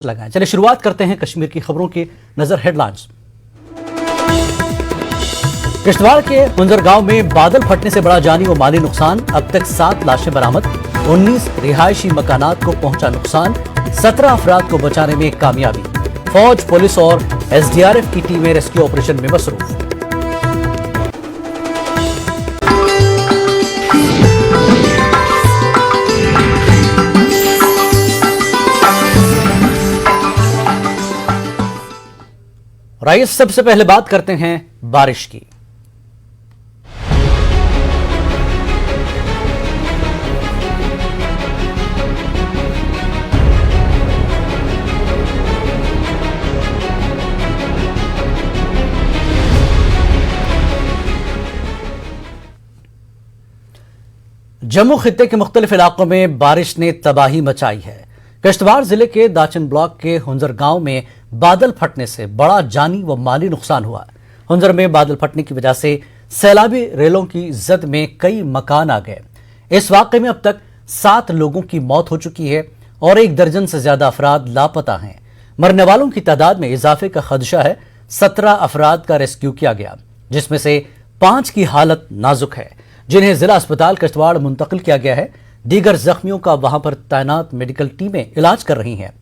लगाएं। चलिए शुरुआत करते हैं कश्मीर की खबरों की नजर हेडलाइंस। किश्तवाड़ के हुंजर गांव में बादल फटने से बड़ा जानी व माली नुकसान। अब तक 7 लाशें बरामद, 19 रिहायशी मकानात को पहुंचा नुकसान, 17 अफराद को बचाने में कामयाबी। फौज, पुलिस और एसडीआरएफ की टीमें रेस्क्यू ऑपरेशन में मसरूफ। आइए सबसे पहले बात करते हैं बारिश की। जम्मू खित्ते के मुख्तलिफ इलाकों में बारिश ने तबाही मचाई है। किश्तवाड़ जिले के दाचन ब्लॉक के हुंजर गांव में बादल फटने से बड़ा जानी व माली नुकसान हुआ। हुंजर में बादल फटने की वजह से सैलाबी रेलों की जद में कई मकान आ गए। इस वाकये में अब तक 7 लोगों की मौत हो चुकी है और 1 दर्जन से ज्यादा अफराद लापता हैं। मरने वालों की तादाद में इजाफे का खदशा है। 17 अफराद का रेस्क्यू किया गया, जिसमें से 5 की हालत नाजुक है, जिन्हें जिला अस्पताल किश्तवाड़ मुंतकिल किया गया है। दीगर जख्मियों का वहां पर तैनात मेडिकल टीमें इलाज कर रही हैं।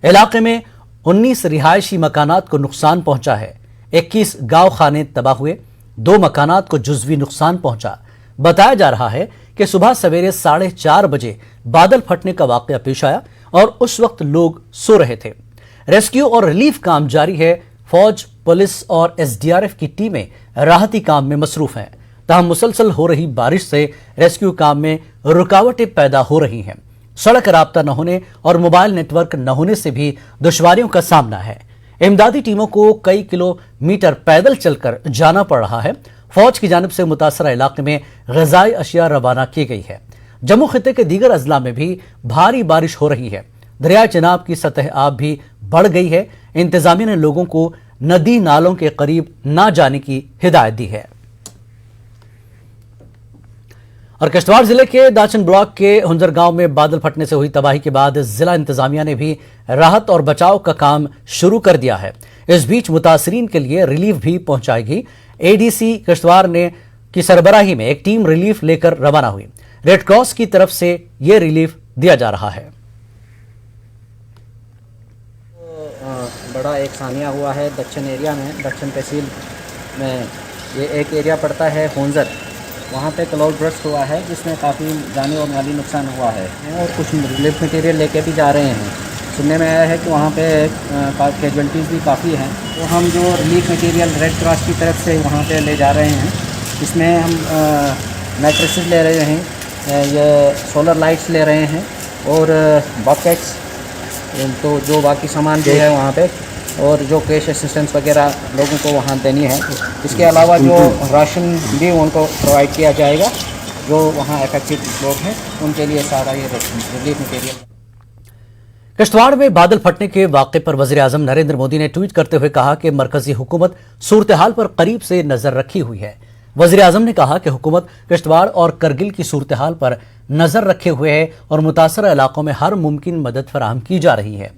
इलाके में 19 रिहायशी मकानात को नुकसान पहुंचा है। 21 गांव खाने तबाह हुए, 2 मकानात को जुजवी नुकसान पहुंचा। बताया जा रहा है कि सुबह सवेरे 4:30 बजे बादल फटने का वाकया पेश आया और उस वक्त लोग सो रहे थे। रेस्क्यू और रिलीफ काम जारी है। फौज, पुलिस और एसडीआरएफ की टीमें राहती काम में मसरूफ हैं। तहम मुसलसल हो रही बारिश से रेस्क्यू काम में रुकावटें पैदा हो रही हैं। सड़क राब्ता न होने और मोबाइल नेटवर्क न होने से भी दुश्वारियों का सामना है। इमदादी टीमों को कई किलोमीटर पैदल चलकर जाना पड़ रहा है। फौज की जानिब से मुतासरा इलाके में ग़िज़ाई अशिया रवाना की गई है। जम्मू खित्ते के दीगर अजला में भी भारी बारिश हो रही है। दरियाए चिनाब की सतह आब भी बढ़ गई है। इंतजामिया ने लोगों को नदी नालों के करीब न जाने की हिदायत दी है। और किश्तवाड़ जिले के दाचन ब्लॉक के हुंजर गांव में बादल फटने से हुई तबाही के बाद जिला इंतजामिया ने भी राहत और बचाव का काम शुरू कर दिया है। इस बीच मुतासरीन के लिए रिलीफ भी पहुंचाएगी। एडीसी किश्तवाड़ ने की सरबराही में एक टीम रिलीफ लेकर रवाना हुई। रेड क्रॉस की तरफ से यह रिलीफ दिया जा रहा है। बड़ा एक सानिया हुआ है दक्षिण एरिया में, दक्षिण तहसील में ये एक एरिया पड़ता है हुंजर। वहाँ पे क्लाउड बर्स्ट हुआ है जिसमें काफ़ी जानी और माली नुकसान हुआ है और कुछ रिलीफ मटेरियल लेके भी जा रहे हैं। सुनने में आया है कि वहाँ पे कैजुअल्टीज़ भी काफ़ी हैं, तो हम जो रिलीफ मटेरियल रेड क्रॉस की तरफ से वहाँ पे ले जा रहे हैं। इसमें हम मैट्रेसेस ले रहे हैं, ये सोलर लाइट्स ले रहे हैं और बकेट्स, तो जो बाकी सामान भी है वहाँ पे, और जो कैश असिस्टेंस वगैरह लोगों को वहाँ देनी है। इसके अलावा जो राशन भी उनको प्रोवाइड किया जाएगा, जो वहाँ अफेक्टेड लोग हैं उनके लिए सारा ये रिलीफ मटेरियल। किश्तवाड़ में बादल फटने के वाक़े पर वज़ीर आज़म नरेंद्र मोदी ने ट्वीट करते हुए कहा कि मरकजी हुकूमत सूरत हाल पर करीब से नजर रखी हुई है। वज़ीर आज़म ने कहा कि हुकूमत किश्तवाड़ और करगिल की सूरत हाल पर नजर रखे हुए है और मुतासरा इलाकों में हर मुमकिन मदद फराहम की जा रही है।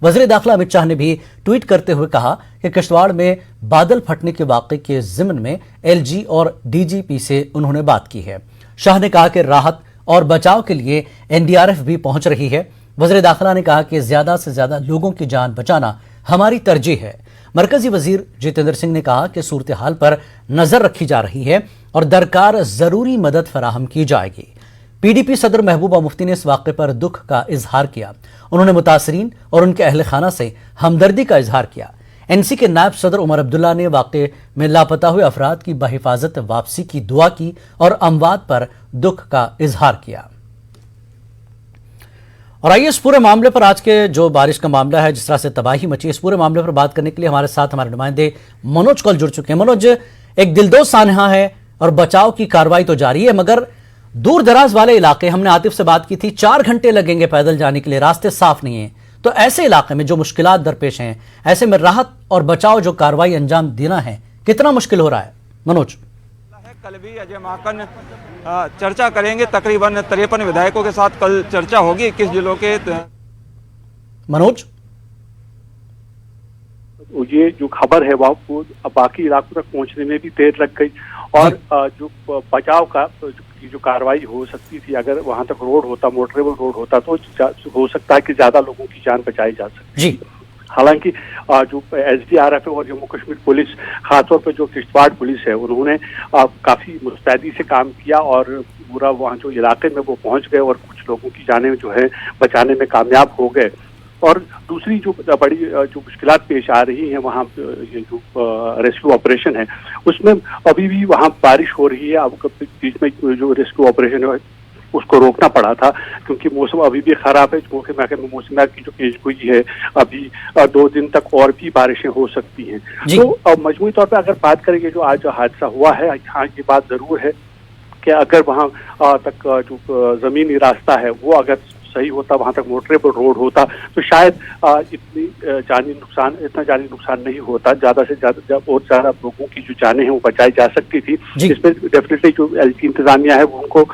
वज़ीर दाखिला अमित शाह ने भी ट्वीट करते हुए कहा कि किश्तवाड़ में बादल फटने के वाक़े के ज़िम्न में एलजी और डीजीपी से उन्होंने बात की है। शाह ने कहा कि राहत और बचाव के लिए एनडीआरएफ भी पहुंच रही है। वज़ीर दाखिला ने कहा कि ज्यादा से ज्यादा लोगों की जान बचाना हमारी तरजीह है। मरकजी वजीर जितेंद्र सिंह ने कहा कि सूरत हाल पर नजर रखी जा रही है और दरकार जरूरी मदद फराहम की जाएगी। पीडीपी सदर महबूबा मुफ्ती ने इस वाक़े पर दुख का इजहार किया। उन्होंने मुतासरीन और उनके अहल खाना से हमदर्दी का इजहार किया। एनसी के नायब सदर उमर अब्दुल्ला ने वाक़े में लापता हुए अफराद की बहिफाजत वापसी की दुआ की और अमवात पर दुख का इजहार किया। और आइए इस पूरे मामले पर, आज के जो बारिश का मामला है, जिस तरह से तबाही मची, इस पूरे मामले पर बात करने के लिए हमारे साथ हमारे नुमाइंदे मनोज कौल जुड़ चुके हैं। मनोज, एक दिलदोज सानहा है और बचाव की कार्रवाई तो जारी है, मगर दूर दराज वाले इलाके, हमने आतिफ से बात की थी, 4 घंटे लगेंगे पैदल जाने के लिए, रास्ते साफ नहीं है। तो ऐसे इलाके में जो मुश्किलात दरपेश हैं, ऐसे में राहत और बचाव जो कार्रवाई अंजाम देना है, कितना मुश्किल हो रहा है मनोज? कल भी अजय माकन चर्चा करेंगे। तकरीबन 53 विधायकों के साथ कल चर्चा होगी 21 जिलों के। मनोज ये जो खबर है वो बाकी इलाकों तक पहुंचने में भी देर लग गई और जो बचाव का जो कार्रवाई हो सकती थी, अगर वहां तक रोड होता, मोटरेबल रोड होता, तो हो सकता है कि ज्यादा लोगों की जान बचाई जा सकती। हालांकि जो SDRF और जम्मू कश्मीर पुलिस, खासतौर पर जो किश्तवाड़ पुलिस है, उन्होंने काफी मुस्तैदी से काम किया और पूरा वहाँ जो इलाके में वो पहुंच गए और कुछ लोगों की जानें जो है बचाने में कामयाब हो गए। और दूसरी जो बड़ी जो मुश्किलात पेश आ रही हैं वहाँ, ये जो रेस्क्यू ऑपरेशन है उसमें अभी भी वहाँ बारिश हो रही है। अब बीच में जो रेस्क्यू ऑपरेशन है उसको रोकना पड़ा था क्योंकि मौसम अभी भी खराब है। मौसम की जो पेश गोई है अभी 2 दिन तक और भी बारिशें हो सकती हैं। तो मजमूई तौर पर अगर बात करेंगे जो आज हादसा हुआ है, हाँ ये बात जरूर है कि अगर वहाँ तक जो जमीनी रास्ता है वो अगर सही होता, वहां तक मोटरेबल रोड होता, तो शायद इतना जानी नुकसान नहीं होता। ज्यादा से ज्यादा बहुत ज्यादा लोगों की जो जानें हैं वो बचाई जा सकती थी। इसमें डेफिनेटली जो LG इंतजामिया है वो उनको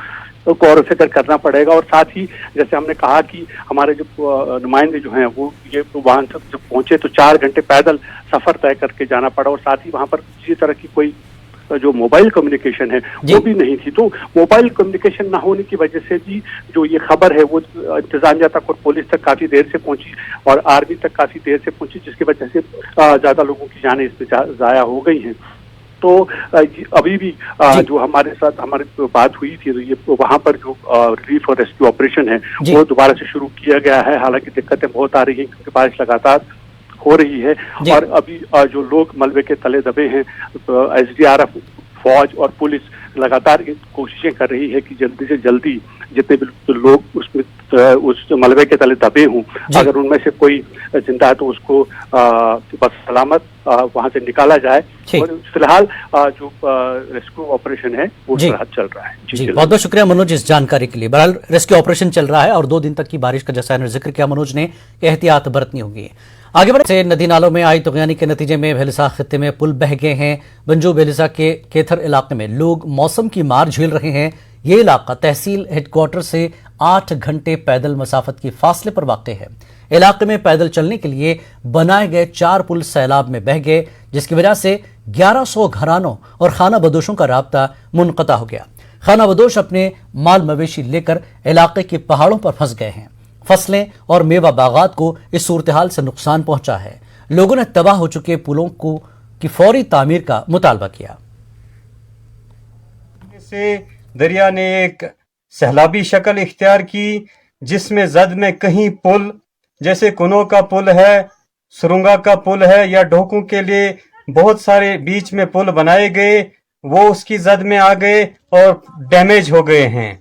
गौर फिक्र करना पड़ेगा। और साथ ही जैसे हमने कहा कि हमारे जो नुमाइंदे जो हैं वो ये वहां तक जब पहुंचे तो 4 घंटे पैदल सफर तय करके जाना पड़ा और साथ ही वहां पर किसी तरह की कोई जो मोबाइल कम्युनिकेशन है वो भी नहीं थी। तो मोबाइल कम्युनिकेशन ना होने की वजह से भी जो ये खबर है वो इंतजामिया तक और पुलिस तक काफी देर से पहुंची और आर्मी तक काफी देर से पहुंची, जिसकी वजह से ज्यादा लोगों की जानें इसमें जाया हो गई हैं। तो अभी भी जो हमारे साथ हमारी बात हुई थी, तो ये वहां पर जो रिलीफ और रेस्क्यू ऑपरेशन है वो दोबारा से शुरू किया गया है। हालांकि दिक्कतें बहुत आ रही हैं क्योंकि बारिश लगातार हो रही है और अभी जो लोग मलबे के तले दबे हैं, तो SDRF, फौज और पुलिस लगातार कोशिशें कर रही है कि जल्दी से जल्दी जितने भी लोग उसमें उस मलबे के तले दबे हों, अगर उनमें से कोई जिंदा है तो उसको बस सलामत वहां से निकाला जाए। और फिलहाल जो रेस्क्यू ऑपरेशन है वो चल रहा है। जी बहुत बहुत शुक्रिया मनोज इस जानकारी के लिए। बहरहाल रेस्क्यू ऑपरेशन चल रहा है और 2 दिन तक की बारिश का जैसा जिक्र किया मनोज ने, एहतियात बरतनी होगी। आगे बढ़े से नदी नालों में आई तुगयानी के नतीजे में भेलिसा खित्ते में पुल बह गए हैं। बंजू भेलिसा के केथर इलाके में लोग मौसम की मार झेल रहे हैं। ये इलाका तहसील हेडक्वार्टर से 8 घंटे पैदल मसाफत की फासले पर वाक़ है। इलाके में पैदल चलने के लिए बनाए गए 4 पुल सैलाब में बह गए, जिसकी वजह से 1100 घरानों और खाना बदोशों का राब्ता मुनक़ता हो गया। खाना बदोश अपने माल मवेशी लेकर इलाके के पहाड़ों पर फंस गए हैं। फसलें और मेवा बागात को इस सूरत हाल से नुकसान पहुंचा है। लोगों ने तबाह हो चुके पुलों की फौरी तामीर का मुतालबा किया। से दरिया ने एक सैलाबी शक्ल इख्तियार की, जिसमें जद में कहीं पुल जैसे कुनो का पुल है, सुरुंगा का पुल है या ढोकों के लिए बहुत सारे बीच में पुल बनाए गए, वो उसकी जद में आ गए और डैमेज हो गए हैं।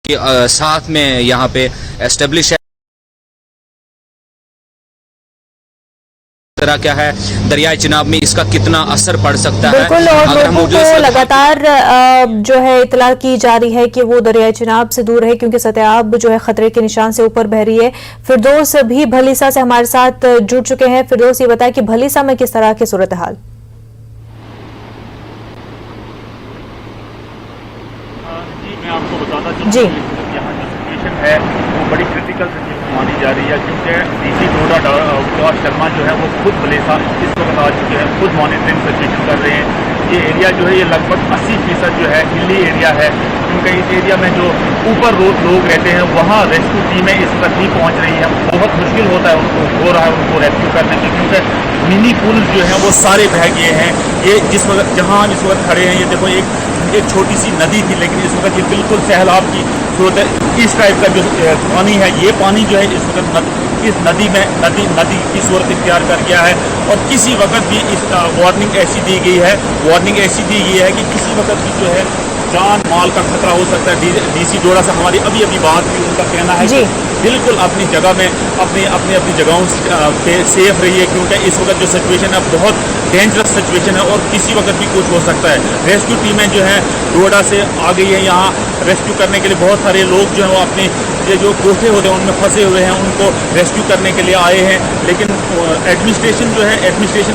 साथ में यहाँ पे एस्टेब्लिश है क्या है दरियाई चिनाब में, इसका कितना असर पड़ सकता है। बिल्कुल, और लोगों को लगातार जो है इतला की जा रही है कि वो दरियाई चिनाब से दूर है क्योंकि सतह जो है खतरे के निशान से ऊपर बह रही है। फिरदौस भी भलीसा से हमारे साथ जुड़ चुके हैं। फिरदौस, ये बताएं कि भलीसा में किस तरह की सूरत हाल? जी मैं आपको बताना चाहूँगा यहाँ जो सिचुएशन है वो बड़ी क्रिटिकल सिचुएशन मानी जा रही है क्योंकि DC डोडा शर्मा जो है वो खुद भलीसा इस वक्त आ चुके हैं, खुद मॉनिटरिंग सिचुएशन कर रहे हैं। ये एरिया जो है ये लगभग 80% जो है हिली एरिया है, क्योंकि इस एरिया में जो ऊपर लोग रहते हैं वहाँ रेस्क्यू टीमें इस तक नहीं पहुँच रही हैं। बहुत मुश्किल होता है हो रहा है उनको रेस्क्यू करने की, क्योंकि मिनी पुल जो है वो सारे बह गए हैं। ये जिस वक्त जहाँ हम इस वक्त खड़े हैं, ये देखो एक छोटी सी नदी थी, लेकिन इस वक्त ये बिल्कुल सैलाब की सूरत है। इस टाइप का जो पानी है, ये पानी जो है इस वक्त इस नदी में नदी की सूरत इख्तियार कर गया है। और किसी वक्त भी इस वार्निंग ऐसी दी गई है कि किसी वक्त भी जो है जान माल का खतरा हो सकता है। DC डोडा से हमारी अभी बात हुई, उनका कहना है कि बिल्कुल अपनी जगह में अपनी जगहों पे सेफ रहिए, क्योंकि इस वक्त जो सिचुएशन है बहुत डेंजरस सिचुएशन है और किसी वक्त भी कुछ हो सकता है। रेस्क्यू टीमें जो है डोडा से आ गई है यहाँ रेस्क्यू करने के लिए। बहुत सारे लोग जो है वो अपने ये जो कोठे होते हैं उनमें फंसे हुए हैं, उनको रेस्क्यू करने के लिए आए हैं। लेकिन एडमिनिस्ट्रेशन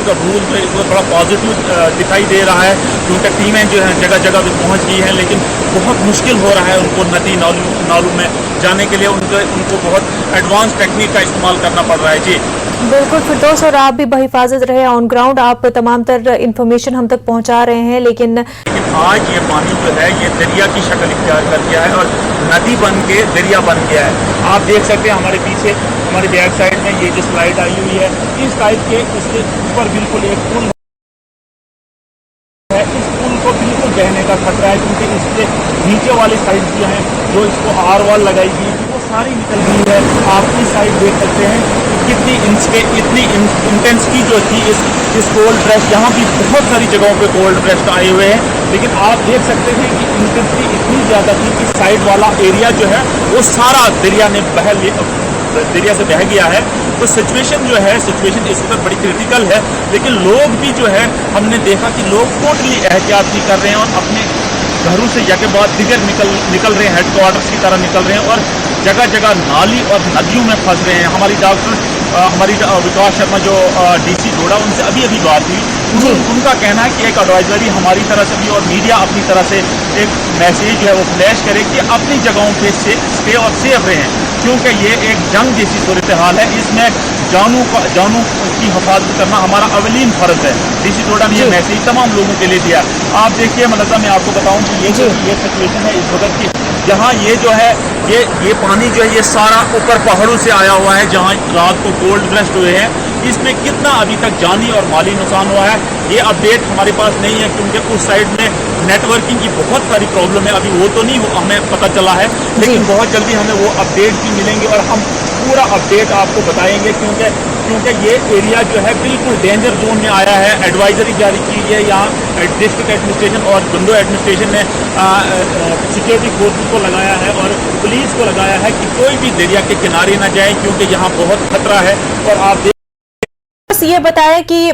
का रूल जो है बड़ा पॉजिटिव दिखाई दे रहा है, क्योंकि टीमें जो है जगह जगह पे पहुँच गई हैं, लेकिन बहुत मुश्किल हो रहा है उनको नदी नालों नालों में जाने के लिए उनको बहुत एडवांस टेक्निक का इस्तेमाल करना पड़ रहा है। जी बिल्कुल फिरदौस, और आप भी बहिफाजत रहे ऑन ग्राउंड, आप तमाम तर इंफॉर्मेशन हम तक पहुंचा रहे हैं। लेकिन आज ये पानी जो है ये दरिया की शक्ल इख्तियार कर गया है और नदी बन के दरिया बन गया है। आप देख सकते हैं हमारे पीछे, हमारे बैक साइड में ये जो स्लाइड आई हुई है, इस टाइप के इसके ऊपर बिल्कुल एक पुल है। इस पुल को बिल्कुल बहने का खतरा है, क्योंकि इसके नीचे वाली साइड जो है, जो इसको आर वाल लगाई गई थी, वो सारी निकल गई है। आप इस साइड देख सकते हैं कितनी इंच पे इतनी इंटेंसिटी जो थी इस कोल्ड ब्रेस्ट, यहाँ भी बहुत सारी जगहों पे कोल्ड ब्रेस्ट आए हुए हैं, लेकिन आप देख सकते हैं कि इंटेंसिटी इतनी ज़्यादा थी कि साइड वाला एरिया जो है वो सारा दरिया से बह गया है। तो सिचुएशन जो है, सिचुएशन इस वक्त बड़ी क्रिटिकल है, लेकिन लोग भी जो है, हमने देखा कि लोग टोटली एहतियात नहीं कर रहे हैं और अपने घरों से या के बाद दिगर निकल रहे हैं, हेडक्वार्टर्स की तरह निकल रहे हैं और जगह जगह नाली और नदियों में फंस रहे हैं। हमारी विकास शर्मा जो डीसी जोड़ा, उनसे अभी बात हुई, उनका कहना है कि एक एडवाइजरी हमारी तरह से भी और मीडिया अपनी तरह से एक मैसेज जो है वो फ्लैश करे कि अपनी जगहों पे स्टे और सेफ रहें, क्योंकि ये एक जंग जैसी सूरत हाल है। इसमें जानों की हिफाजत करना हमारा अवलीन फर्ज है। डीसी जोड़ा ने ये मैसेज तमाम लोगों के लिए दिया। आप देखिए मतलब मैं आपको बताऊं कि ये सिचुएशन है इस वक्त की, जहाँ ये जो है ये पानी जो है ये सारा ऊपर पहाड़ों से आया हुआ है, जहाँ रात को कोल्ड ब्रेस्ट हुए हैं। इसमें कितना अभी तक जानी और माली नुकसान हुआ है ये अपडेट हमारे पास नहीं है, क्योंकि उस साइड में नेटवर्किंग की बहुत सारी प्रॉब्लम है। अभी वो तो नहीं हमें पता चला है, लेकिन बहुत जल्दी हमें वो अपडेट भी मिलेंगे और हम पूरा अपडेट आपको बताएंगे, क्योंकि ये एरिया जो है बिल्कुल डेंजर जोन में आया है। एडवाइजरी जारी की है यहाँ डिस्ट्रिक्ट एडमिनिस्ट्रेशन और गुंडो एडमिनिस्ट्रेशन ने सिक्योरिटी फोर्सेस को लगाया है और पुलिस को लगाया है कि कोई भी दरिया के किनारे ना जाए, क्योंकि यहाँ बहुत खतरा है। और आप ये बताएं कि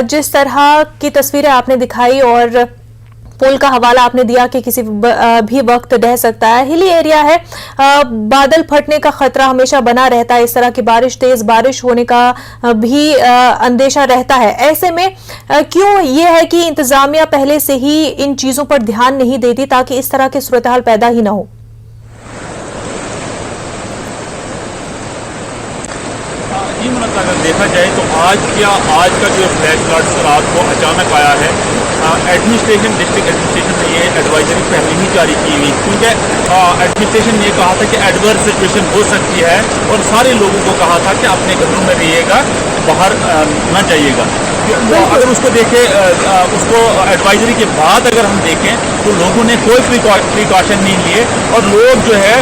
जिस तरह की तस्वीरें आपने दिखाई और पुल का हवाला आपने दिया कि किसी भी वक्त ढह सकता है, हिली एरिया है, बादल फटने का खतरा हमेशा बना रहता है, इस तरह की तेज बारिश होने का भी अंदेशा रहता है। ऐसे में क्यों ये है कि इंतजामिया पहले से ही इन चीजों पर ध्यान नहीं देती ताकि इस तरह की सूरत हाल पैदा ही ना हो? अगर देखा जाए तो आज का जो फ्लैश फ्लड रात को अचानक आया है, डिस्ट्रिक्ट एडमिनिस्ट्रेशन ने ये एडवाइजरी पहले ही जारी की हुई, क्योंकि एडमिनिस्ट्रेशन ने कहा था कि एडवर्स सिचुएशन हो सकती है और सारे लोगों को कहा था कि अपने घरों में रहिएगा, बाहर ना जाइएगा। तो अगर उसको उसको एडवाइजरी के बाद अगर हम देखें तो लोगों ने कोई प्रिकॉशन नहीं लिए और लोग जो है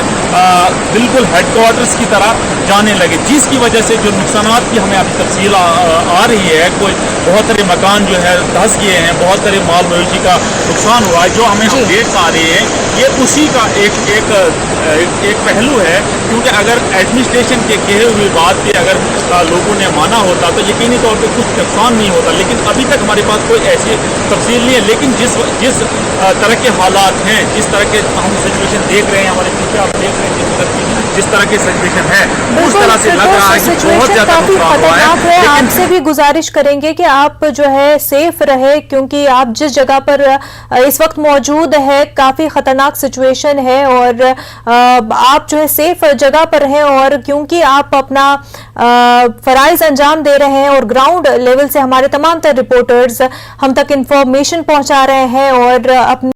बिल्कुल हेडक्वार्टर्स की तरह जाने लगे, जिसकी वजह से जो नुकसानात की हमें अभी तफसील आ रही है, कोई बहुत सारे मकान जो है धंस गए हैं, बहुत सारे माल मवेशी का नुकसान हुआ है, जो हमें अपडेट्स आ रही है। ये उसी का एक पहलू है, क्योंकि अगर एडमिनिस्ट्रेशन के कहे हुए बात पे अगर लोगों ने माना होता तो यकीनी तौर पे कुछ नुकसान नहीं होता, लेकिन अभी तक हमारे पास कोई ऐसी तफसील नहीं है। लेकिन जिस तरह के हालात हैं, जिस तरह के हम सिचुएशन देख रहे हैं, हमारे पीछे आप देख रहे हैं जिस तरह की सिचुएशन है, उस तरह से लग रहा है कि बहुत ज्यादा नुकसान हुआ है। आपसे भी गुजारिश करेंगे कि आप जो है सेफ रहे, क्योंकि आप जिस जगह पर इस वक्त मौजूद है काफी खतरनाक सिचुएशन है और आप जो है सेफ जगह पर हैं, और क्योंकि आप अपना फराइज अंजाम दे रहे हैं और ग्राउंड लेवल से हमारे तमाम तर रिपोर्टर्स हम तक इंफॉर्मेशन पहुंचा रहे हैं और अपने